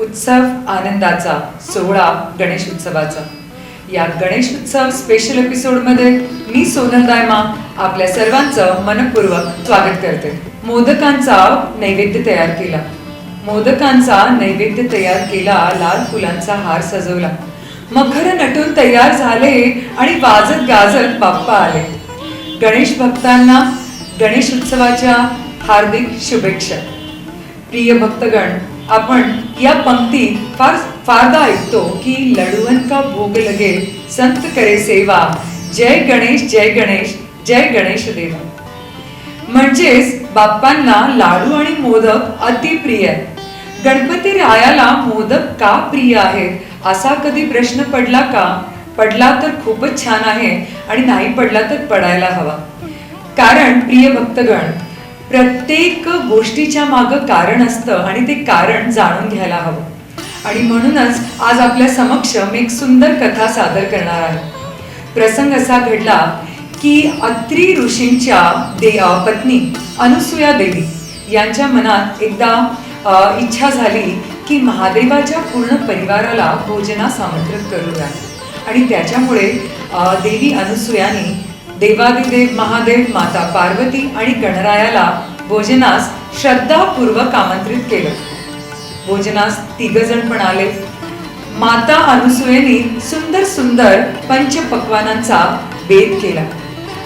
उत्सव आनंदाचा सोहळा गणेश उत्सवाचा. या गणेश उत्सव स्पेशल एपिसोडमध्ये मी सोनल दायमा आपल्या सर्वांचं मनपूर्वक स्वागत करते. मोदकांचा नैवेद्य तयार केला. लाल फुलांचा हार सजवला. मखर नटून तयार झाले आणि वाजत गाजत बाप्पा आले. गणेश भक्तांना गणेश उत्सवाच्या हार्दिक शुभेच्छा. प्रिय भक्तगण, आपण या पंक्ती फारदा ऐकतो की लडुवन का भोग लगे संत करे सेवा, जय गणेश जय गणेश जय गणेश देवा. म्हणजेच बाप्पांना लाडू आणि मोदक अति प्रिय आहे. गणपती रायाला मोदक का प्रिय आहेत असा कधी प्रश्न पडला का? पडला तर खूपच छान आहे आणि नाही पडला तर पडायला हवा. कारण प्रिय भक्तगण, प्रत्येक गोष्टीच्या मागं कारण असतं आणि ते कारण जाणून घ्यायला हवं. आणि म्हणूनच आज आपल्या समक्ष मी एक सुंदर कथा सादर करणार आहे. प्रसंग असा घडला की अत्री ऋषींच्या पत्नी अनुसूया देवी यांच्या मनात एकदा इच्छा झाली की महादेवाच्या पूर्ण परिवाराला भोजनास आमंत्रित करूया. आणि त्याच्यामुळे देवी अनुसूयाने देवादिदेव महादेव, माता पार्वती आणि गणरायाला भोजनास श्रद्धापूर्वक आमंत्रित केलं. भोजनास 3 जण पण आले. माता अनुसूयेने सुंदर सुंदर पंचपक्वानांचा बेत केला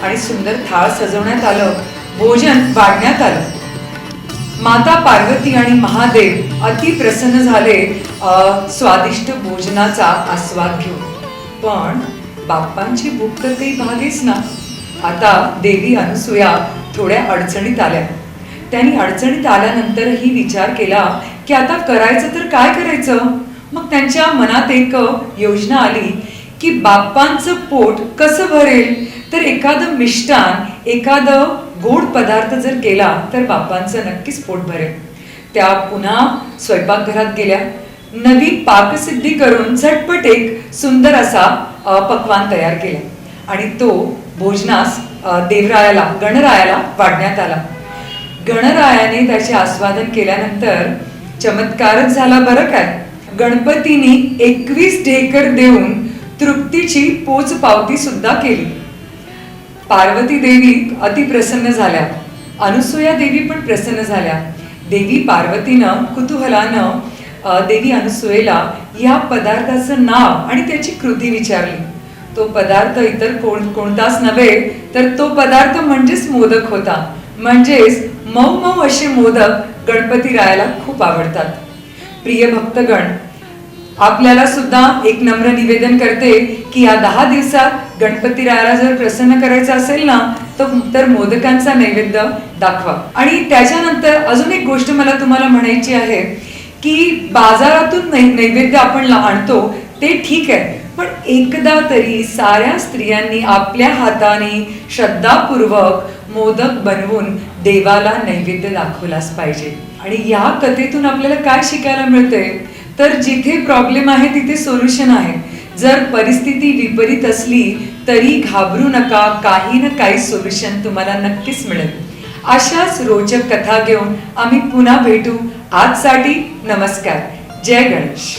आणि सुंदर थाळ सजवण्यात आलं. भोजन वाढण्यात आलं. माता पार्वती आणि महादेव अति प्रसन्न झाले स्वादिष्ट भोजनाचा आस्वाद घेऊन. पण बाप्पांची भूक तर काही भागेच ना. आता देवी अनुसूया थोड्या अडचणीत आल्या. त्यांनी अडचणीत आल्यानंतरही विचार केला की आता करायचं तर काय करायचं. मग त्यांच्या मनात एक योजना आली की बाप्पांचं पोट कसं भरेल. तर एखादं मिष्टान, एखादं गोड पदार्थ जर केला तर बाप्पांचं नक्कीच पोट भरेल. त्या पुन्हा स्वयंपाकघरात गेल्या. नवीन पाकसिद्धी करून झटपट एक सुंदर असा पक्वान तयार केला आणि तो भोजनास देवरायाला, गणरायाला वाढण्यात आला. गणरायाने त्याचे आस्वादन केल्यानंतर चमत्कारच झाला बरं काय. गणपतीने 21 ढेकर देऊन तृप्तीची पोच पावती सुद्धा केली. पार्वती देवी अति प्रसन्न झाल्या. अनुसूया देवी पण प्रसन्न झाल्या. देवी पार्वतीनं कुतूहलानं देवी अनुसूयेला या पदार्थाचं नाव आणि त्याची कृती विचारली. तो पदार्थ इतर कोणताच नव्हे तर तो पदार्थ म्हणजेच मोदक होता. म्हणजेच मऊ मऊ असे मोदक गणपती रायाला खूप आवडतात. प्रिय भक्तगण, आपल्याला सुद्धा एक नम्र निवेदन करते की या 10 दिवसात गणपती रायाला जर प्रसन्न करायचं असेल ना तर मोदकांचा नैवेद्य दाखवा. आणि त्याच्यानंतर अजून एक गोष्ट मला तुम्हाला म्हणायची आहे की बाजारातून नैवेद्य आपण आणतो ते ठीक आहे, पण एकदा तरी साऱ्या स्त्रियांनी आपल्या हाताने श्रद्धापूर्वक मोदक बनवून देवाला नैवेद्य दाखवलाच पाहिजे. आणि या कथेतून आपल्याला काय शिकायला मिळते तर जिथे प्रॉब्लेम आहे तिथे सोल्युशन आहे. जर परिस्थिती विपरीत असली तरी घाबरू नका, काही ना काही सोल्युशन तुम्हाला नक्कीच मिळेल. अशाच रोचक कथा घेऊन आम्ही पुन्हा भेटू. आजसाठी नमस्कार. जय गणेश.